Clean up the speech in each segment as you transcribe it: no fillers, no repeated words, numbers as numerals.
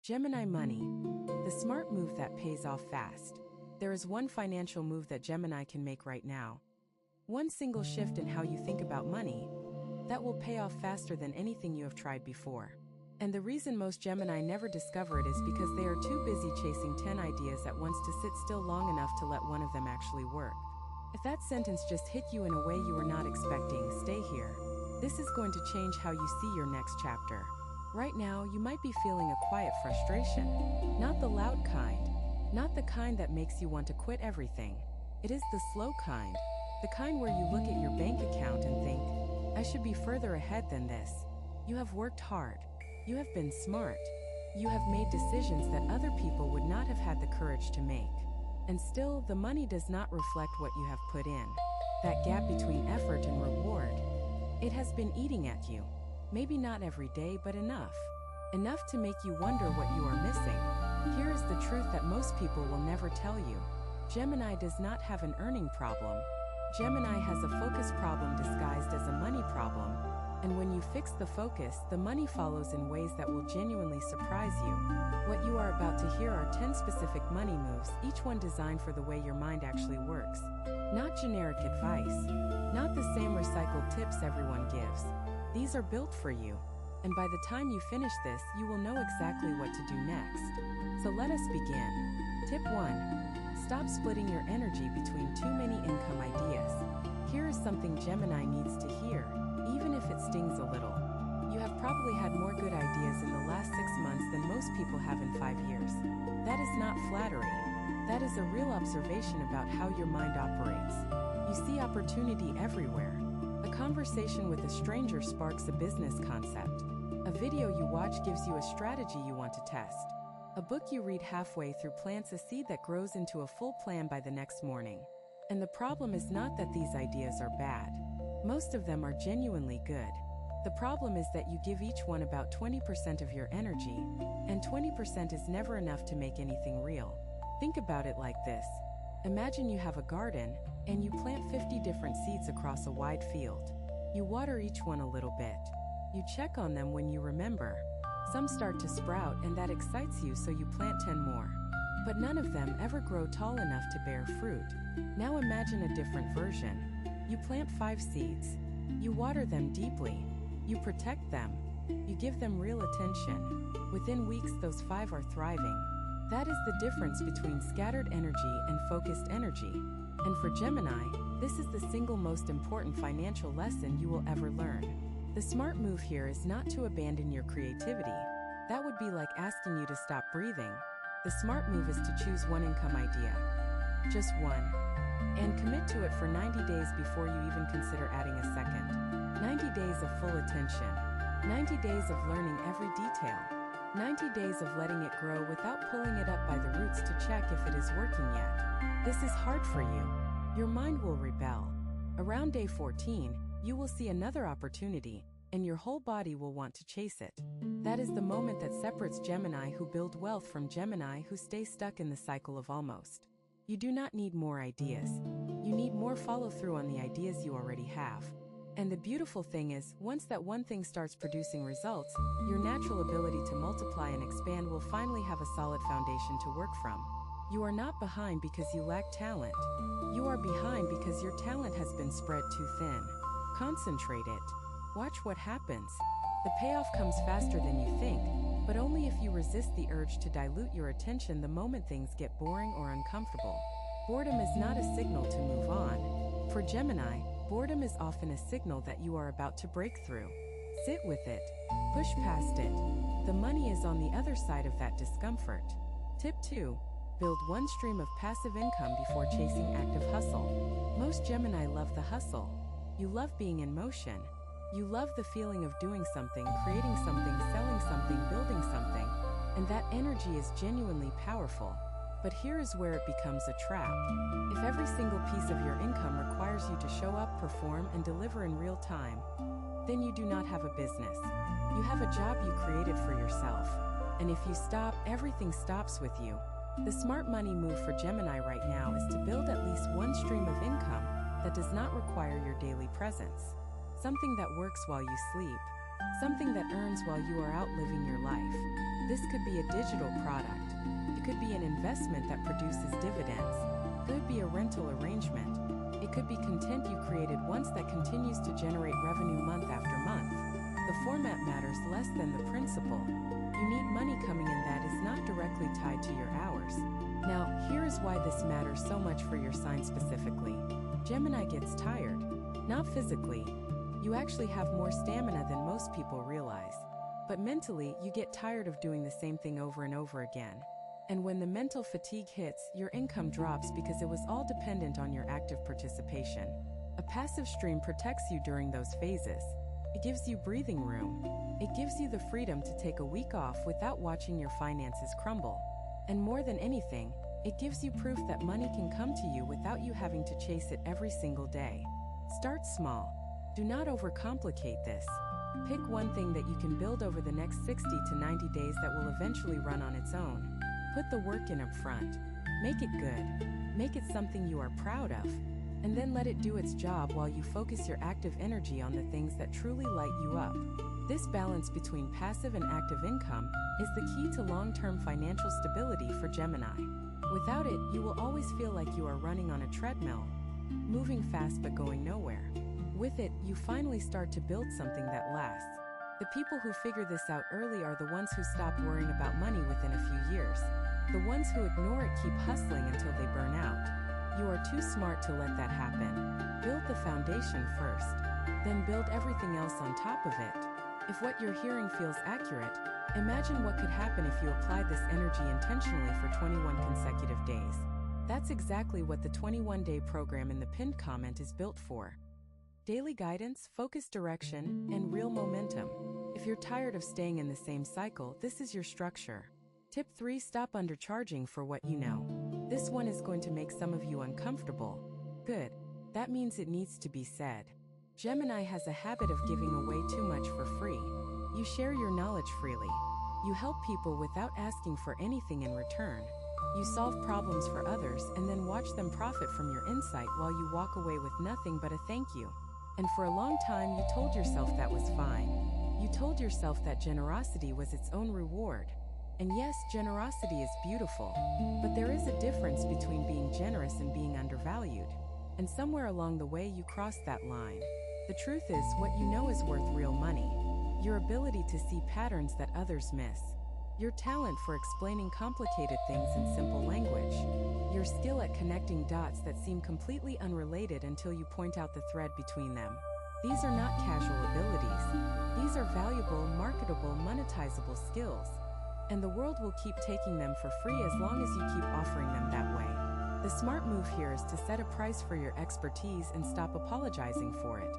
Gemini money, the smart move that pays off fast. There is one financial move that Gemini can make right now. One single shift in how you think about money that will pay off faster than anything you have tried before. And the reason most Gemini never discover it is because they are too busy chasing 10 ideas at once to sit still long enough to let one of them actually work. If that sentence just hit you in a way you were not expecting, stay here. This is going to change how you see your next chapter. Right now, you might be feeling a quiet frustration. Not the loud kind. Not the kind that makes you want to quit everything. It is the slow kind. The kind where you look at your bank account and think, I should be further ahead than this. You have worked hard. You have been smart. You have made decisions that other people would not have had the courage to make. And still, the money does not reflect what you have put in. That gap between effort and reward. It has been eating at you. Maybe not every day, but enough. Enough to make you wonder what you are missing. Here is the truth that most people will never tell you. Gemini does not have an earning problem. Gemini has a focus problem disguised as a money problem. And when you fix the focus, the money follows in ways that will genuinely surprise you. What you are about to hear are 10 specific money moves, each one designed for the way your mind actually works. Not generic advice. Not the same recycled tips everyone gives. These are built for you. And by the time you finish this, you will know exactly what to do next. So let us begin. Tip 1. Stop splitting your energy between too many income ideas. Here is something Gemini needs to hear, even if it stings a little. You have probably had more good ideas in the last 6 months than most people have in 5 years. That is not flattery. That is a real observation about how your mind operates. You see opportunity everywhere. A conversation with a stranger sparks a business concept. A video you watch gives you a strategy you want to test. A book you read halfway through plants a seed that grows into a full plan by the next morning. And the problem is not that these ideas are bad. Most of them are genuinely good. The problem is that you give each one about 20% of your energy, and 20% is never enough to make anything real. Think about it like this. Imagine you have a garden, and you plant 50 different seeds across a wide field. You water each one a little bit. You check on them when you remember. Some start to sprout, and that excites you, so you plant 10 more. But none of them ever grow tall enough to bear fruit. Now imagine a different version. You plant 5 seeds. You water them deeply. You protect them. You give them real attention. Within weeks, those 5 are thriving. That is the difference between scattered energy and focused energy. And for Gemini, this is the single most important financial lesson you will ever learn. The smart move here is not to abandon your creativity. That would be like asking you to stop breathing. The smart move is to choose one income idea. Just one. And commit to it for 90 days before you even consider adding a second. 90 days of full attention. 90 days of learning every detail. 90 days of letting it grow without pulling it up by the roots to check if it is working yet. This is hard for you. Your mind will rebel. Around day 14, you will see another opportunity, and your whole body will want to chase it. That is the moment that separates Gemini who build wealth from Gemini who stay stuck in the cycle of almost. You do not need more ideas. You need more follow-through on the ideas you already have. And the beautiful thing is, once that one thing starts producing results, your natural ability to multiply and expand will finally have a solid foundation to work from. You are not behind because you lack talent. You are behind because your talent has been spread too thin. Concentrate it. Watch what happens. The payoff comes faster than you think, but only if you resist the urge to dilute your attention the moment things get boring or uncomfortable. Boredom is not a signal to move on. For Gemini, boredom is often a signal that you are about to break through. Sit with it. Push past it. The money is on the other side of that discomfort. Tip 2. Build one stream of passive income before chasing active hustle. Most Gemini love the hustle. You love being in motion. You love the feeling of doing something, creating something, selling something, building something. And that energy is genuinely powerful. But here is where it becomes a trap. If every single piece of your income requires you to show up, perform, and deliver in real time, then you do not have a business. You have a job you created for yourself. And if you stop, everything stops with you. The smart money move for Gemini right now is to build at least one stream of income that does not require your daily presence. Something that works while you sleep. something that earns while you are out living your life. This could be a digital product. It could be an investment that produces dividends. It could be a rental arrangement. It could be content you created once that continues to generate revenue month after month. The format matters less than the principle. You need money coming in that is not directly tied to your hours. Now, here is why this matters so much for your sign specifically. Gemini gets tired. Not physically. You actually have more stamina than most people realize. But mentally, you get tired of doing the same thing over and over again. And when the mental fatigue hits, your income drops because it was all dependent on your active participation. A passive stream protects you during those phases. It gives you breathing room. It gives you the freedom to take a week off without watching your finances crumble. And more than anything, it gives you proof that money can come to you without you having to chase it every single day. Start small. Do not overcomplicate this. Pick one thing that you can build over the next 60 to 90 days that will eventually run on its own. Put the work in up front. Make it good. Make it something you are proud of. And then let it do its job while you focus your active energy on the things that truly light you up. This balance between passive and active income is the key to long-term financial stability for Gemini. Without it, you will always feel like you are running on a treadmill, moving fast but going nowhere. With it, you finally start to build something that lasts. The people who figure this out early are the ones who stop worrying about money within a few years. The ones who ignore it keep hustling until they burn out. You are too smart to let that happen. Build the foundation first, then build everything else on top of it. If what you're hearing feels accurate, imagine what could happen if you applied this energy intentionally for 21 consecutive days. That's exactly what the 21-day program in the pinned comment is built for. Daily guidance, focused direction, and real momentum. If you're tired of staying in the same cycle, this is your structure. Tip 3. Stop undercharging for what you know. This one is going to make some of you uncomfortable. Good. That means it needs to be said. Gemini has a habit of giving away too much for free. You share your knowledge freely. You help people without asking for anything in return. You solve problems for others and then watch them profit from your insight while you walk away with nothing but a thank you. And for a long time, you told yourself that was fine. You told yourself that generosity was its own reward. And yes, generosity is beautiful, but there is a difference between being generous and being undervalued. And somewhere along the way, you crossed that line. The truth is, what you know is worth real money. Your ability to see patterns that others miss. Your talent for explaining complicated things in simple language. Your skill at connecting dots that seem completely unrelated until you point out the thread between them. These are not casual abilities. These are valuable, marketable, monetizable skills. And the world will keep taking them for free as long as you keep offering them that way. The smart move here is to set a price for your expertise and stop apologizing for it.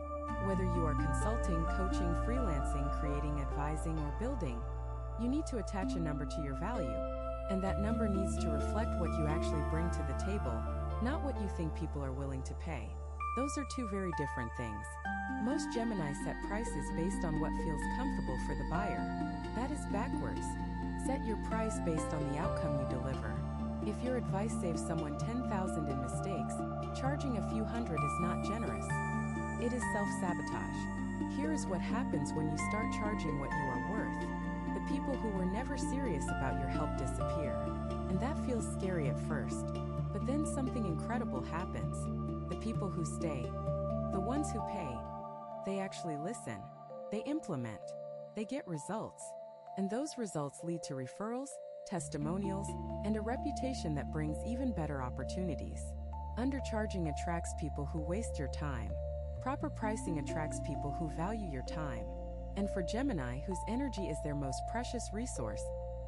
Whether you are consulting, coaching, freelancing, creating, advising, or building, you need to attach a number to your value. And that number needs to reflect what you actually bring to the table, not what you think people are willing to pay. Those are two very different things. Most Gemini set prices based on what feels comfortable for the buyer. That is backwards. Set your price based on the outcome you deliver. If your advice saves someone 10,000 in mistakes, charging a few hundred is not generous. It is self-sabotage. Here is what happens when you start charging what you are worth. The people who were never serious about your help disappear. And that feels scary at first. But then something incredible happens. The people who stay, the ones who pay, they actually listen. They implement. They get results. And those results lead to referrals, testimonials, and a reputation that brings even better opportunities. Undercharging attracts people who waste your time. Proper pricing attracts people who value your time. And for Gemini, whose energy is their most precious resource,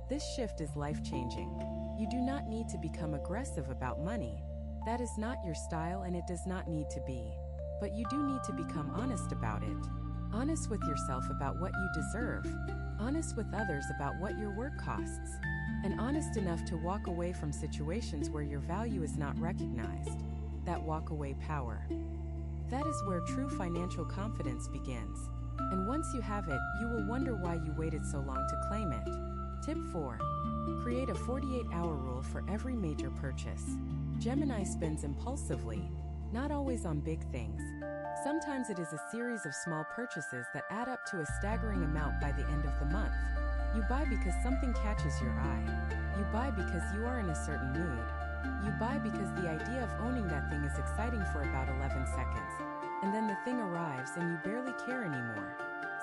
this shift is life-changing. You do not need to become aggressive about money. That is not your style, and it does not need to be. But you do need to become honest about it. Honest with yourself about what you deserve. Honest with others about what your work costs. And honest enough to walk away from situations where your value is not recognized. That walk-away power. That is where true financial confidence begins. And once you have it, you will wonder why you waited so long to claim it. Tip 4. Create a 48-hour rule for every major purchase. Gemini spends impulsively, not always on big things. Sometimes it is a series of small purchases that add up to a staggering amount by the end of the month. You buy because something catches your eye. You buy because you are in a certain mood. You buy because the idea of owning that thing is exciting for about 11 seconds. And then the thing arrives and you barely care anymore.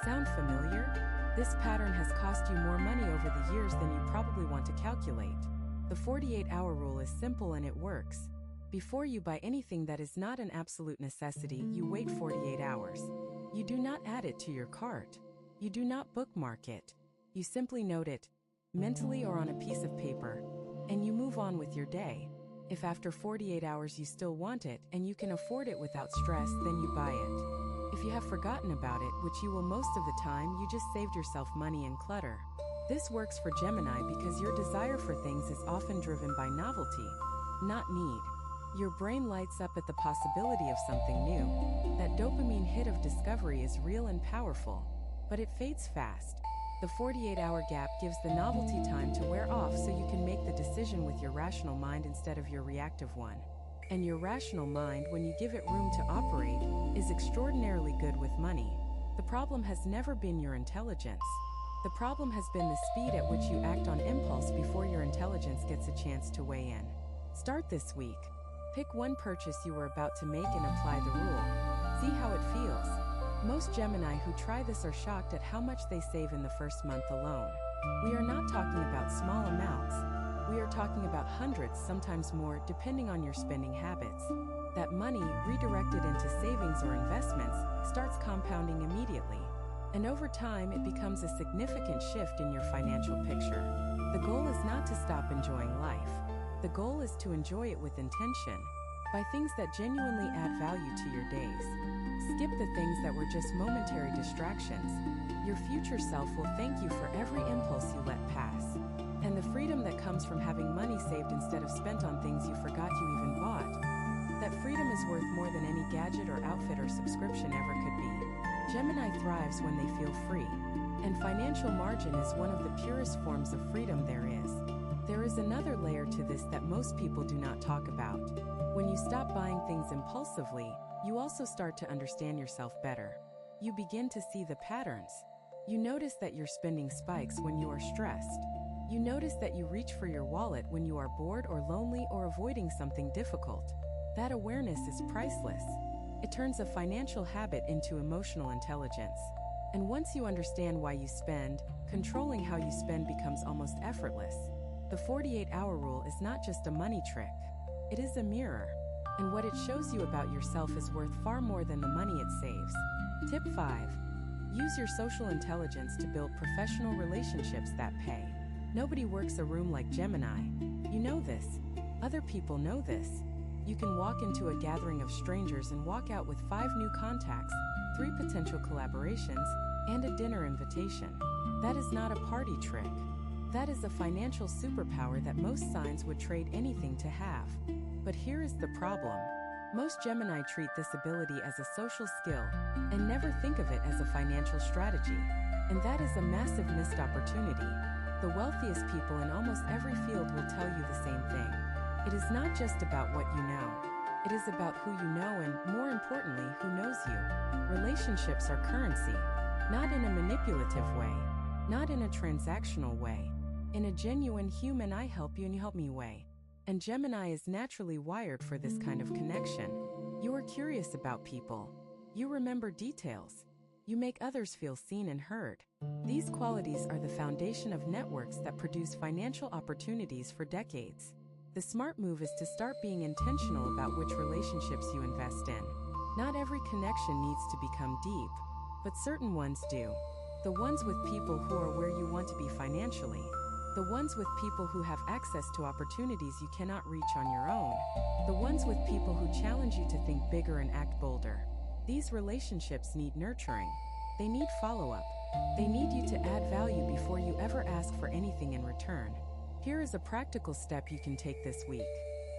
Sound familiar? This pattern has cost you more money over the years than you probably want to calculate. The 48-hour rule is simple and it works. Before you buy anything that is not an absolute necessity, you wait 48 hours. You do not add it to your cart. You do not bookmark it. You simply note it, mentally or on a piece of paper, and you move on with your day. If after 48 hours you still want it and you can afford it without stress, then you buy it. If you have forgotten about it, which you will most of the time, you just saved yourself money and clutter. This works for Gemini because your desire for things is often driven by novelty, not need. Your brain lights up at the possibility of something new. That dopamine hit of discovery is real and powerful, but it fades fast. The 48-hour gap gives the novelty time to wear off so you can make the decision with your rational mind instead of your reactive one. And your rational mind, when you give it room to operate, is extraordinarily good with money. The problem has never been your intelligence. The problem has been the speed at which you act on impulse before your intelligence gets a chance to weigh in. Start this week. Pick one purchase you are about to make and apply the rule. See how it feels. Most Gemini who try this are shocked at how much they save in the first month alone. We are not talking about small amounts. We are talking about hundreds, sometimes more, depending on your spending habits. That money, redirected into savings or investments, starts compounding immediately. And over time, it becomes a significant shift in your financial picture. The goal is not to stop enjoying life. The goal is to enjoy it with intention. Buy things that genuinely add value to your days. Skip the things that were just momentary distractions. Your future self will thank you for every impulse you let pass. And the freedom that comes from having money saved instead of spent on things you forgot you even bought. That freedom is worth more than any gadget or outfit or subscription ever could be. Gemini thrives when they feel free. And financial margin is one of the purest forms of freedom there is. There is another layer to this that most people do not talk about. When you stop buying things impulsively, you also start to understand yourself better. You begin to see the patterns. You notice that your spending spikes when you are stressed. You notice that you reach for your wallet when you are bored or lonely or avoiding something difficult. That awareness is priceless. It turns a financial habit into emotional intelligence. And once you understand why you spend, controlling how you spend becomes almost effortless. The 48-hour rule is not just a money trick. It is a mirror. And what it shows you about yourself is worth far more than the money it saves. Tip 5. Use your social intelligence to build professional relationships that pay. Nobody works a room like Gemini. You know this. Other people know this. You can walk into a gathering of strangers and walk out with 5 new contacts, 3 potential collaborations, and a dinner invitation. That is not a party trick. That is a financial superpower that most signs would trade anything to have. But here is the problem. Most Gemini treat this ability as a social skill and never think of it as a financial strategy. And that is a massive missed opportunity. The wealthiest people in almost every field will tell you the same thing. It is not just about what you know. It is about who you know and, more importantly, who knows you. Relationships are currency, not in a manipulative way, not in a transactional way, in a genuine human I help you and you help me way. And Gemini is naturally wired for this kind of connection. You are curious about people. You remember details. You make others feel seen and heard. These qualities are the foundation of networks that produce financial opportunities for decades. The smart move is to start being intentional about which relationships you invest in. Not every connection needs to become deep, but certain ones do. The ones with people who are where you want to be financially. The ones with people who have access to opportunities you cannot reach on your own. The ones with people who challenge you to think bigger and act bolder. These relationships need nurturing. They need follow-up. They need you to add value before you ever ask for anything in return. Here is a practical step you can take this week.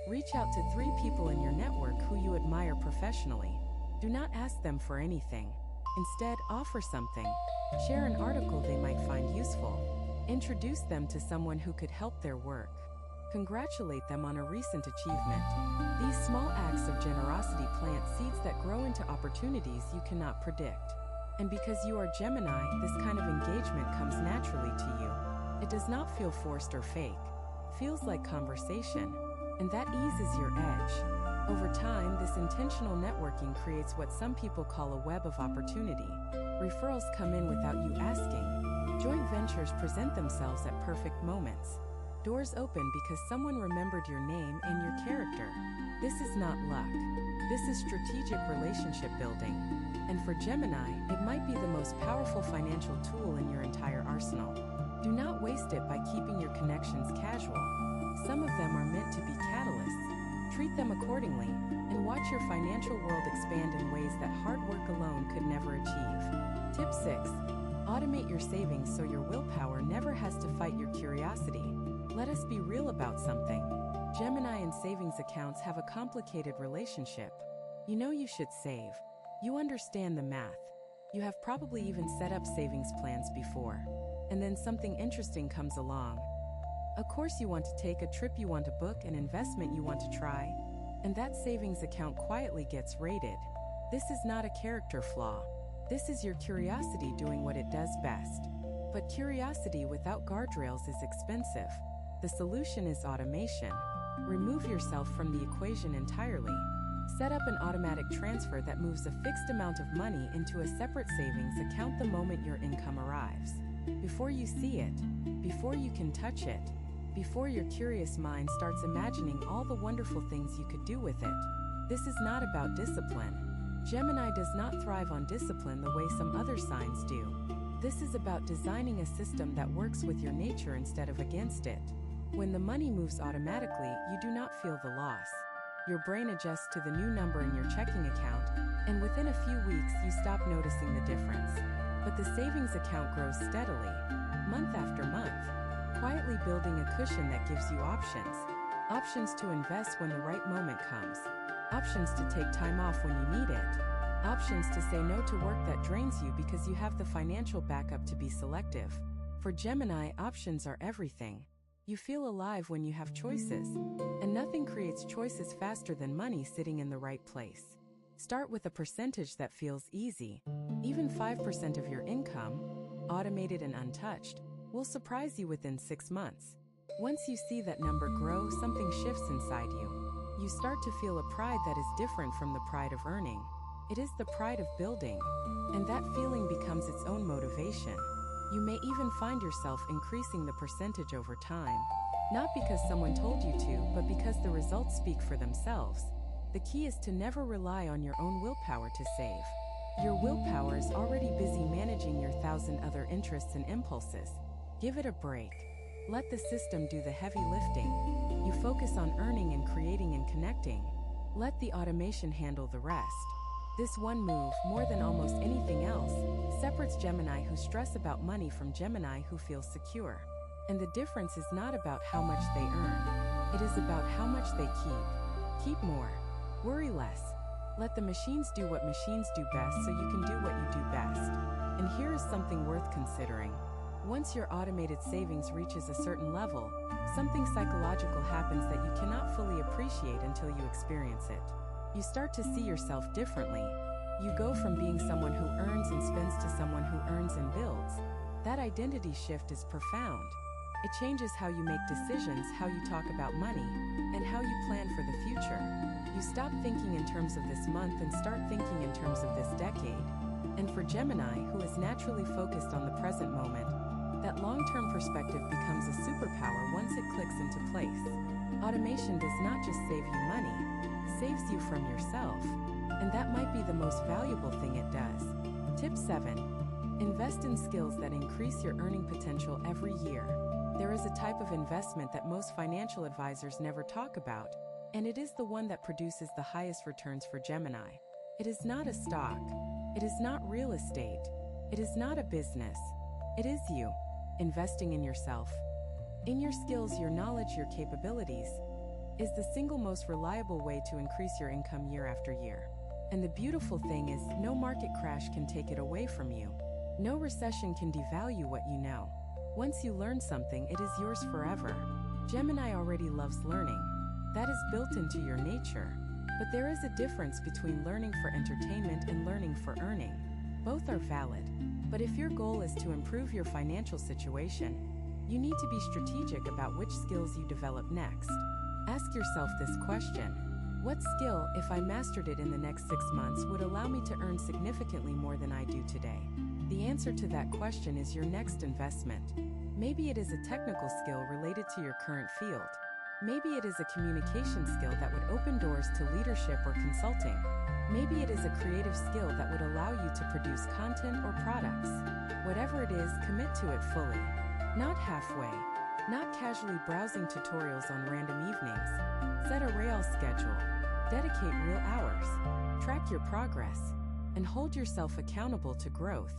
Reach out to 3 people in your network who you admire professionally. Do not ask them for anything. Instead, offer something. Share an article they might find useful. Introduce them to someone who could help their work. Congratulate them on a recent achievement. These small acts of generosity plant seeds that grow into opportunities you cannot predict. And because you are Gemini, this kind of engagement comes naturally to you. It does not feel forced or fake. Feels like conversation. And that eases your edge. Over time, this intentional networking creates what some people call a web of opportunity. Referrals come in without you asking. Joint ventures present themselves at perfect moments. Doors open because someone remembered your name and your character. This is not luck. This is strategic relationship building. And for Gemini, it might be the most powerful financial tool in your entire arsenal. Do not waste it by keeping your connections casual. Some of them are meant to be catalysts. Treat them accordingly, and watch your financial world expand in ways that hard work alone could never achieve. Tip 6. Automate your savings so your willpower never has to fight your curiosity. Let us be real about something. Gemini and savings accounts have a complicated relationship. You know you should save. You understand the math. You have probably even set up savings plans before. And then something interesting comes along. A course you want to take, a trip you want to book, an investment you want to try, and that savings account quietly gets raided. This is not a character flaw. This is your curiosity doing what it does best. But curiosity without guardrails is expensive. The solution is automation. Remove yourself from the equation entirely. Set up an automatic transfer that moves a fixed amount of money into a separate savings account the moment your income arrives. Before you see it, before you can touch it, before your curious mind starts imagining all the wonderful things you could do with it. This is not about discipline. Gemini does not thrive on discipline the way some other signs do. This is about designing a system that works with your nature instead of against it. When the money moves automatically, you do not feel the loss. Your brain adjusts to the new number in your checking account, and within a few weeks you stop noticing the difference. But the savings account grows steadily, month after month, quietly building a cushion that gives you options. Options to invest when the right moment comes. Options to take time off when you need it. Options to say no to work that drains you because you have the financial backup to be selective. For Gemini, options are everything. You feel alive when you have choices, and nothing creates choices faster than money sitting in the right place. Start with a percentage that feels easy. Even 5% of your income, automated and untouched, will surprise you within 6 months. Once you see that number grow, something shifts inside you. You start to feel a pride that is different from the pride of earning. It is the pride of building, and that feeling becomes its own motivation. You may even find yourself increasing the percentage over time, not because someone told you to, but because the results speak for themselves. The key is to never rely on your own willpower to save. Your willpower is already busy managing your 1,000 other interests and impulses. Give it a break. Let the system do the heavy lifting. You focus on earning and creating and connecting. Let the automation handle the rest. This one move, more than almost anything else, separates Gemini who stress about money from Gemini who feel secure. And the difference is not about how much they earn. It is about how much they keep. Keep more. Worry less. Let the machines do what machines do best so you can do what you do best. And here is something worth considering. Once your automated savings reaches a certain level, something psychological happens that you cannot fully appreciate until you experience it. You start to see yourself differently. You go from being someone who earns and spends to someone who earns and builds. That identity shift is profound. It changes how you make decisions, how you talk about money, and how you plan for the future. You stop thinking in terms of this month and start thinking in terms of this decade. And for Gemini, who is naturally focused on the present moment, that long-term perspective becomes a superpower once it clicks into place. Automation does not just save you money, it saves you from yourself. And that might be the most valuable thing it does. Tip 7. Invest in skills that increase your earning potential every year. There is a type of investment that most financial advisors never talk about, and it is the one that produces the highest returns for Gemini. It is not a stock. It is not real estate. It is not a business. It is you. Investing in yourself, in your skills, your knowledge, your capabilities, is the single most reliable way to increase your income year after year. And the beautiful thing is, no market crash can take it away from you. No recession can devalue what you know. Once you learn something, it is yours forever. Gemini already loves learning. That is built into your nature. But there is a difference between learning for entertainment and learning for earning. Both are valid. But if your goal is to improve your financial situation, you need to be strategic about which skills you develop next. Ask yourself this question: what skill, if I mastered it in the next 6 months, would allow me to earn significantly more than I do today? The answer to that question is your next investment. Maybe it is a technical skill related to your current field. Maybe it is a communication skill that would open doors to leadership or consulting. Maybe it is a creative skill that would allow you to produce content or products. Whatever it is, commit to it fully. Not halfway. Not casually browsing tutorials on random evenings. Set a real schedule. Dedicate real hours. Track your progress. And hold yourself accountable to growth.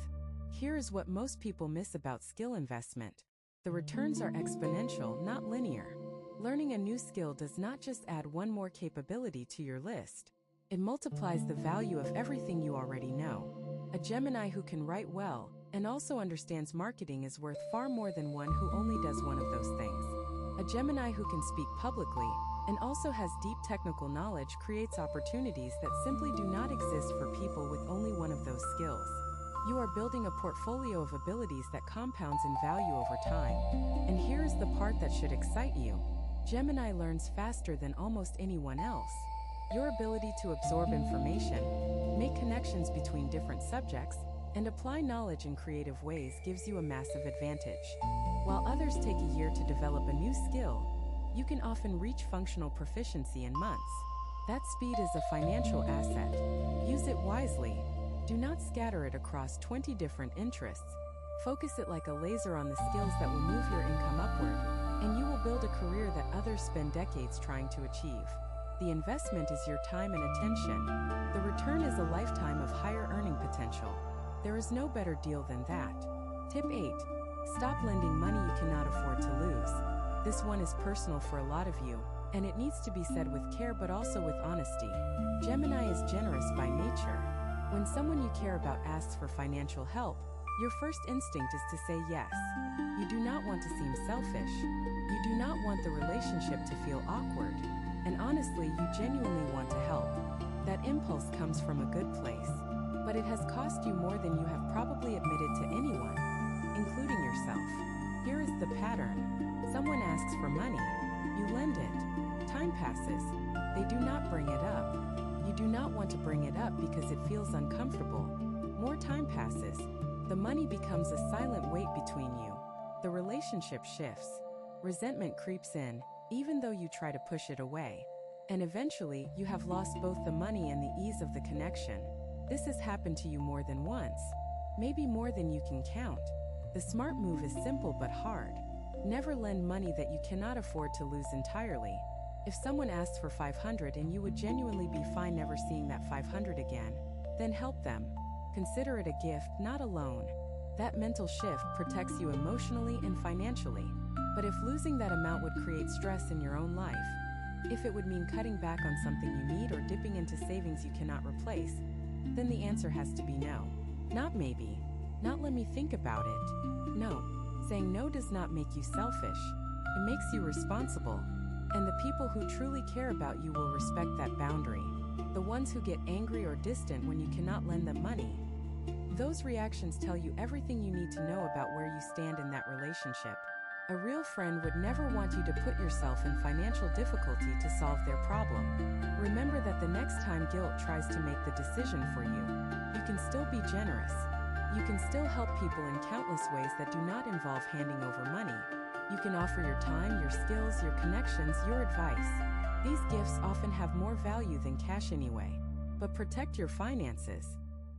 Here is what most people miss about skill investment. The returns are exponential, not linear. Learning a new skill does not just add one more capability to your list. It multiplies the value of everything you already know. A Gemini who can write well and also understands marketing is worth far more than one who only does one of those things. A Gemini who can speak publicly and also has deep technical knowledge creates opportunities that simply do not exist for people with only one of those skills. You are building a portfolio of abilities that compounds in value over time. And here is the part that should excite you. Gemini learns faster than almost anyone else. Your ability to absorb information, make connections between different subjects, and apply knowledge in creative ways gives you a massive advantage. While others take a year to develop a new skill, you can often reach functional proficiency in months. That speed is a financial asset. Use it wisely. Do not scatter it across 20 different interests. Focus it like a laser on the skills that will move your income upward, and you will build a career that others spend decades trying to achieve. The investment is your time and attention. The return is a lifetime of higher earning potential. There is no better deal than that. Tip 8. Stop lending money you cannot afford to lose. This one is personal for a lot of you, and it needs to be said with care but also with honesty. Gemini is generous by nature. When someone you care about asks for financial help, your first instinct is to say yes. You do not want to seem selfish. You do not want the relationship to feel awkward. And honestly, you genuinely want to help. That impulse comes from a good place. But it has cost you more than you have probably admitted to anyone, including yourself. Here is the pattern. Someone asks for money. You lend it. Time passes. They do not bring it up. You do not want to bring it up because it feels uncomfortable. More time passes. The money becomes a silent weight between you. The relationship shifts. Resentment creeps in, even though you try to push it away. And eventually, you have lost both the money and the ease of the connection. This has happened to you more than once. Maybe more than you can count. The smart move is simple but hard. Never lend money that you cannot afford to lose entirely. If someone asks for $500 and you would genuinely be fine never seeing that $500 again, then help them. Consider it a gift, not a loan. That mental shift protects you emotionally and financially. But if losing that amount would create stress in your own life, if it would mean cutting back on something you need or dipping into savings you cannot replace, then the answer has to be no. Not maybe. Not let me think about it. No. Saying no does not make you selfish. It makes you responsible. And the people who truly care about you will respect that boundary. The ones who get angry or distant when you cannot lend them money. Those reactions tell you everything you need to know about where you stand in that relationship. A real friend would never want you to put yourself in financial difficulty to solve their problem. Remember that the next time guilt tries to make the decision for you, you can still be generous. You can still help people in countless ways that do not involve handing over money. You can offer your time, your skills, your connections, your advice. These gifts often have more value than cash anyway. But protect your finances.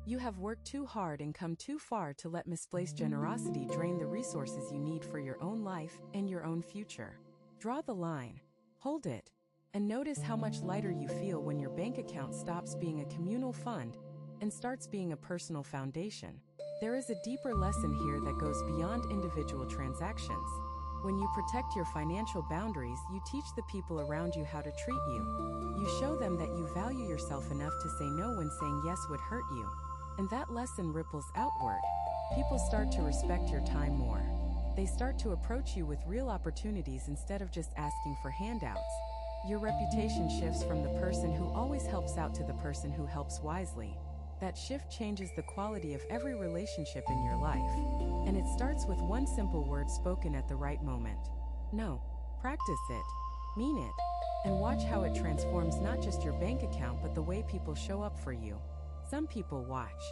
You have worked too hard and come too far to let misplaced generosity drain the resources you need for your own life and your own future. Draw the line. Hold it. And notice how much lighter you feel when your bank account stops being a communal fund and starts being a personal foundation. There is a deeper lesson here that goes beyond individual transactions. When you protect your financial boundaries, you teach the people around you how to treat you. You show them that you value yourself enough to say no when saying yes would hurt you. And that lesson ripples outward. People start to respect your time more. They start to approach you with real opportunities instead of just asking for handouts. Your reputation shifts from the person who always helps out to the person who helps wisely. That shift changes the quality of every relationship in your life. And it starts with one simple word spoken at the right moment. No. Practice it. Mean it. And watch how it transforms not just your bank account but the way people show up for you. Some people watch.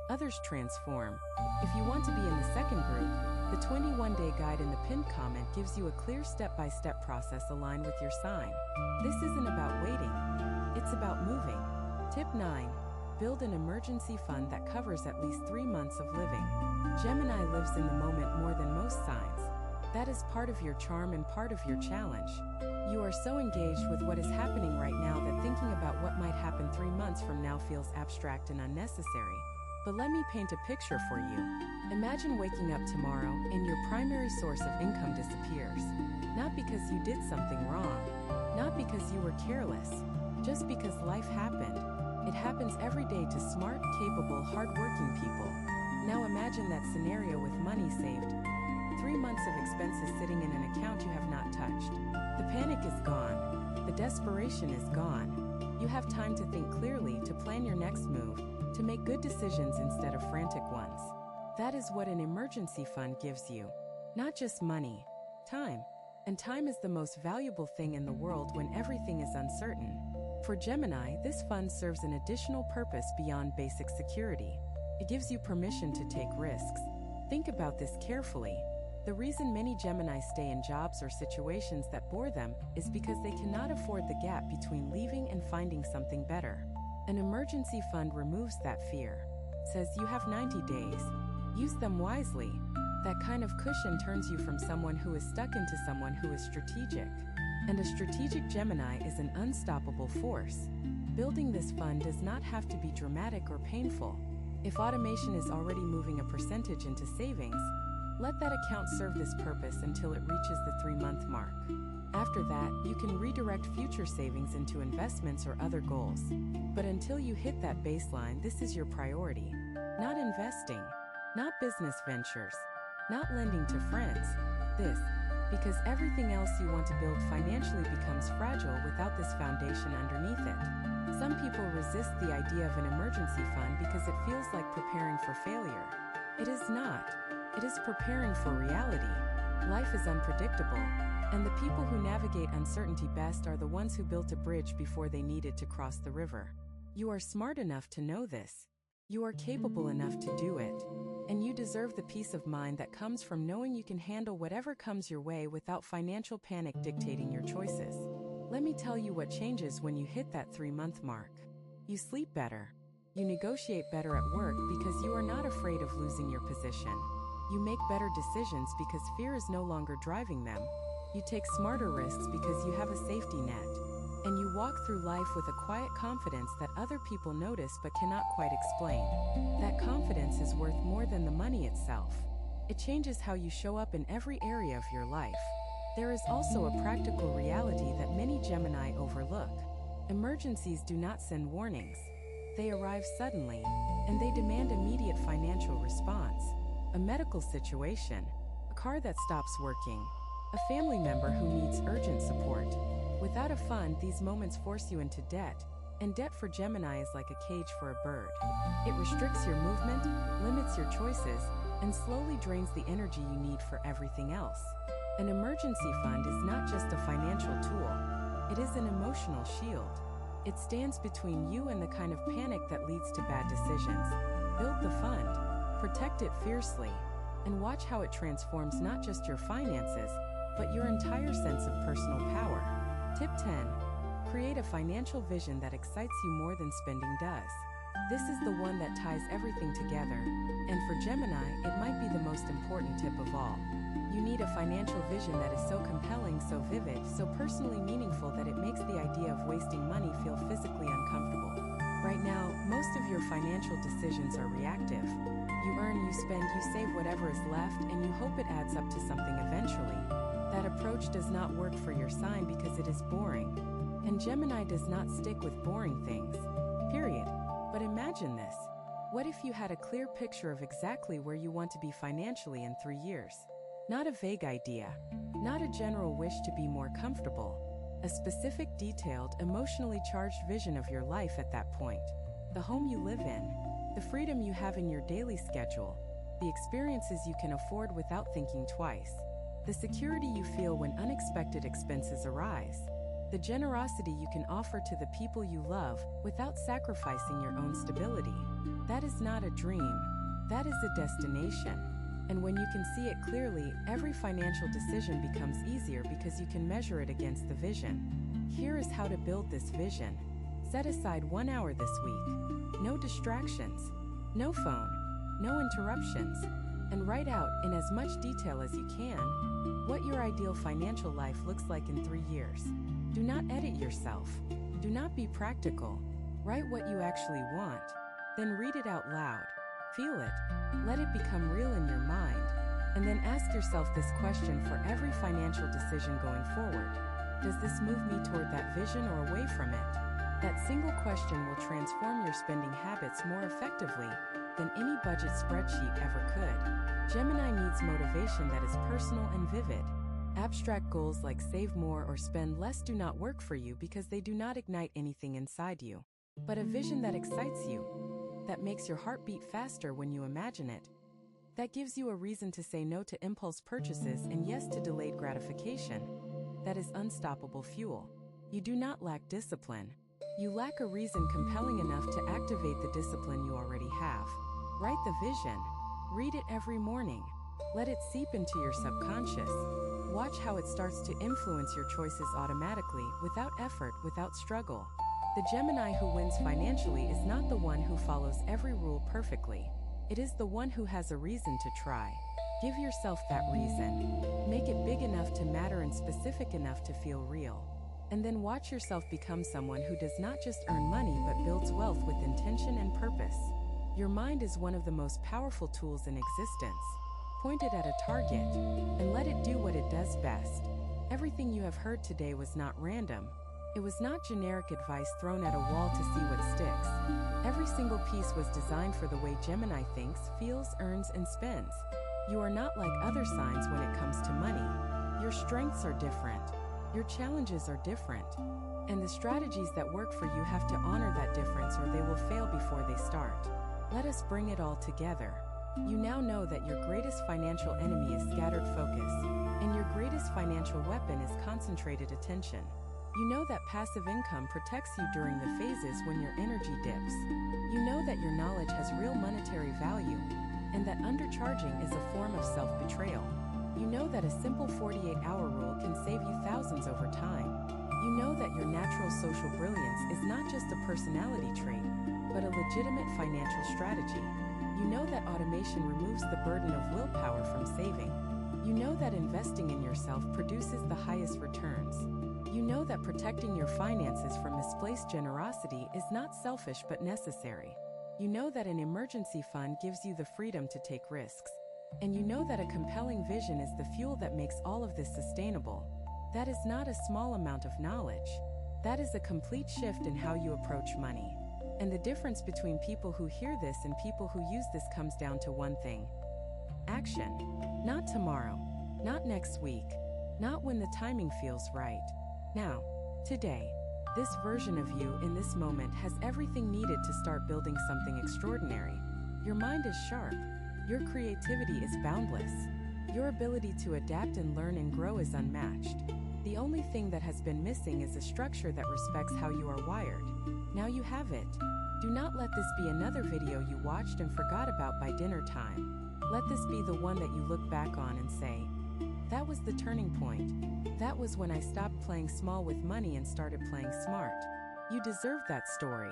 Others transform. If you want to be in the second group, the 21-day guide in the pinned comment gives you a clear step-by-step process aligned with your sign. This isn't about waiting. It's about moving. Tip 9. Build an emergency fund that covers at least 3 months of living. Gemini lives in the moment more than most signs. That is part of your charm and part of your challenge. You are so engaged with what is happening right now that thinking about what might happen 3 months from now feels abstract and unnecessary. But let me paint a picture for you. Imagine waking up tomorrow and your primary source of income disappears. Not because you did something wrong. Not because you were careless. Just because life happened. It happens every day to smart, capable, hardworking people. Now imagine that scenario with money saved. 3 months of expenses sitting in an account you have not touched. The panic is gone. The desperation is gone. You have time to think clearly, to plan your next move, to make good decisions instead of frantic ones. That is what an emergency fund gives you. Not just money, time. And time is the most valuable thing in the world when everything is uncertain. For Gemini, this fund serves an additional purpose beyond basic security. It gives you permission to take risks. Think about this carefully. The reason many Gemini stay in jobs or situations that bore them is because they cannot afford the gap between leaving and finding something better. An emergency fund removes that fear. Says you have 90 days. Use them wisely. That kind of cushion turns you from someone who is stuck into someone who is strategic. And a strategic Gemini is an unstoppable force. Building this fund does not have to be dramatic or painful. If automation is already moving a percentage into savings, let that account serve this purpose until it reaches the 3-month mark. After that, you can redirect future savings into investments or other goals. But until you hit that baseline, this is your priority. Not investing, not business ventures, not lending to friends. This, because everything else you want to build financially becomes fragile without this foundation underneath it. Some people resist the idea of an emergency fund because it feels like preparing for failure. It is not. It is preparing for reality. Life is unpredictable, and the people who navigate uncertainty best are the ones who built a bridge before they needed to cross the river. You are smart enough to know this. You are capable enough to do it. And you deserve the peace of mind that comes from knowing you can handle whatever comes your way without financial panic dictating your choices. Let me tell you what changes when you hit that 3-month mark. You sleep better. You negotiate better at work because you are not afraid of losing your position. You make better decisions because fear is no longer driving them. You take smarter risks because you have a safety net. And you walk through life with a quiet confidence that other people notice but cannot quite explain. That confidence is worth more than the money itself. It changes how you show up in every area of your life. There is also a practical reality that many Gemini overlook. Emergencies do not send warnings. They arrive suddenly, and they demand immediate financial response. A medical situation, a car that stops working, a family member who needs urgent support. Without a fund, these moments force you into debt, and debt for Gemini is like a cage for a bird. It restricts your movement, limits your choices, and slowly drains the energy you need for everything else. An emergency fund is not just a financial tool. It is an emotional shield. It stands between you and the kind of panic that leads to bad decisions. Build the fund, protect it fiercely, and watch how it transforms not just your finances, but your entire sense of personal power. Tip 10. Create a financial vision that excites you more than spending does. This is the one that ties everything together, and for Gemini, it might be the most important tip of all. You need a financial vision that is so compelling, so vivid, so personally meaningful that it makes the idea of wasting money feel physically uncomfortable. Right now, most of your financial decisions are reactive. You earn, you spend, you save whatever is left, and you hope it adds up to something eventually. That approach does not work for your sign because it is boring. And Gemini does not stick with boring things. Period. But imagine this. What if you had a clear picture of exactly where you want to be financially in 3 years? Not a vague idea, not a general wish to be more comfortable, a specific, detailed, emotionally charged vision of your life at that point. The home you live in, the freedom you have in your daily schedule, the experiences you can afford without thinking twice, the security you feel when unexpected expenses arise, the generosity you can offer to the people you love without sacrificing your own stability. That is not a dream, that is a destination. And when you can see it clearly, every financial decision becomes easier because you can measure it against the vision. Here is how to build this vision. Set aside 1 hour this week. No distractions, no phone, no interruptions, and write out, in as much detail as you can, what your ideal financial life looks like in 3 years. Do not edit yourself. Do not be practical. Write what you actually want. Then read it out loud. Feel it. Let it become real in your mind. And then ask yourself this question for every financial decision going forward. Does this move me toward that vision or away from it? That single question will transform your spending habits more effectively than any budget spreadsheet ever could. Gemini needs motivation that is personal and vivid. Abstract goals like save more or spend less do not work for you because they do not ignite anything inside you. But a vision that excites you, that makes your heart beat faster when you imagine it, that gives you a reason to say no to impulse purchases and yes to delayed gratification, that is unstoppable fuel. You do not lack discipline. You lack a reason compelling enough to activate the discipline you already have. Write the vision. Read it every morning. Let it seep into your subconscious. Watch how it starts to influence your choices automatically, without effort, without struggle. The Gemini who wins financially is not the one who follows every rule perfectly. It is the one who has a reason to try. Give yourself that reason. Make it big enough to matter and specific enough to feel real. And then watch yourself become someone who does not just earn money but builds wealth with intention and purpose. Your mind is one of the most powerful tools in existence. Point it at a target and let it do what it does best. Everything you have heard today was not random. It was not generic advice thrown at a wall to see what sticks. Every single piece was designed for the way Gemini thinks, feels, earns, and spends. You are not like other signs when it comes to money. Your strengths are different. Your challenges are different. And the strategies that work for you have to honor that difference or they will fail before they start. Let us bring it all together. You now know that your greatest financial enemy is scattered focus, and your greatest financial weapon is concentrated attention. You know that passive income protects you during the phases when your energy dips. You know that your knowledge has real monetary value, and that undercharging is a form of self-betrayal. You know that a simple 48-hour rule can save you thousands over time. You know that your natural social brilliance is not just a personality trait, but a legitimate financial strategy. You know that automation removes the burden of willpower from saving. You know that investing in yourself produces the highest returns. You know that protecting your finances from misplaced generosity is not selfish but necessary. You know that an emergency fund gives you the freedom to take risks. And you know that a compelling vision is the fuel that makes all of this sustainable. That is not a small amount of knowledge. That is a complete shift in how you approach money. And the difference between people who hear this and people who use this comes down to one thing: action. Not tomorrow, not next week, not when the timing feels right. Now, today, this version of you in this moment has everything needed to start building something extraordinary. Your mind is sharp. Your creativity is boundless. Your ability to adapt and learn and grow is unmatched. The only thing that has been missing is a structure that respects how you are wired. Now you have it. Do not let this be another video you watched and forgot about by dinner time. Let this be the one that you look back on and say, that was the turning point. That was when I stopped playing small with money and started playing smart. You deserve that story.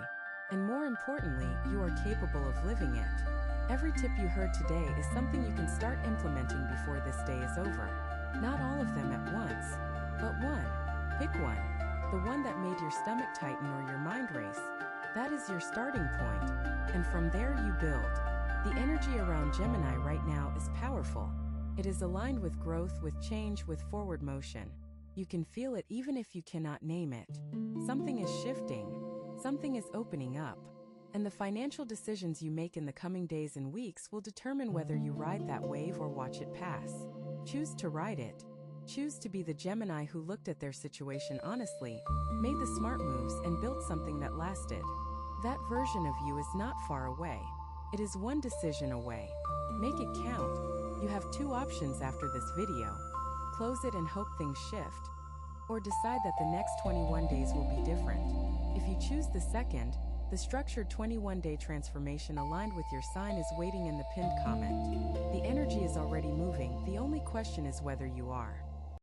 And more importantly, you are capable of living it. Every tip you heard today is something you can start implementing before this day is over. Not all of them at once, but one. Pick one. The one that made your stomach tighten or your mind race. That is your starting point. And from there you build. The energy around Gemini right now is powerful. It is aligned with growth, with change, with forward motion. You can feel it even if you cannot name it. Something is shifting. Something is opening up. And the financial decisions you make in the coming days and weeks will determine whether you ride that wave or watch it pass. Choose to write it. Choose to be the Gemini who looked at their situation honestly, made the smart moves, and built something that lasted. That version of you is not far away. It is one decision away. Make it count. You have two options after this video. Close it and hope things shift, or decide that the next 21 days will be different. If you choose the second, the structured 21-day transformation aligned with your sign is waiting in the pinned comment. The energy is already moving, the only question is whether you are.